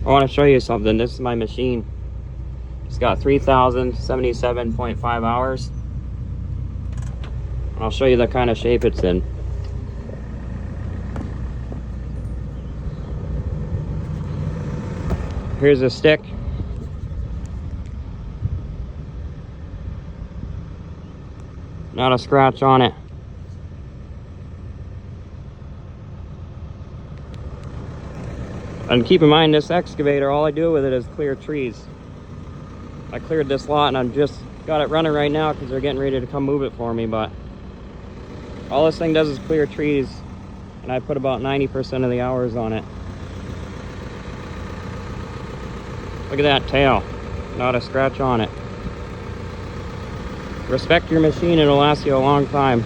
I want to show you something. This is my machine. It's got 3,077.5 hours. I'll show you the kind of shape it's in. Here's a stick. Not a scratch on it. And keep in mind, this excavator, all I do with it is clear trees. I cleared this lot and I've just got it running right now because they're getting ready to come move it for me, but all this thing does is clear trees, and I put about 90% of the hours on it. Look at that tail. Not a scratch on it. Respect your machine, it'll last you a long time.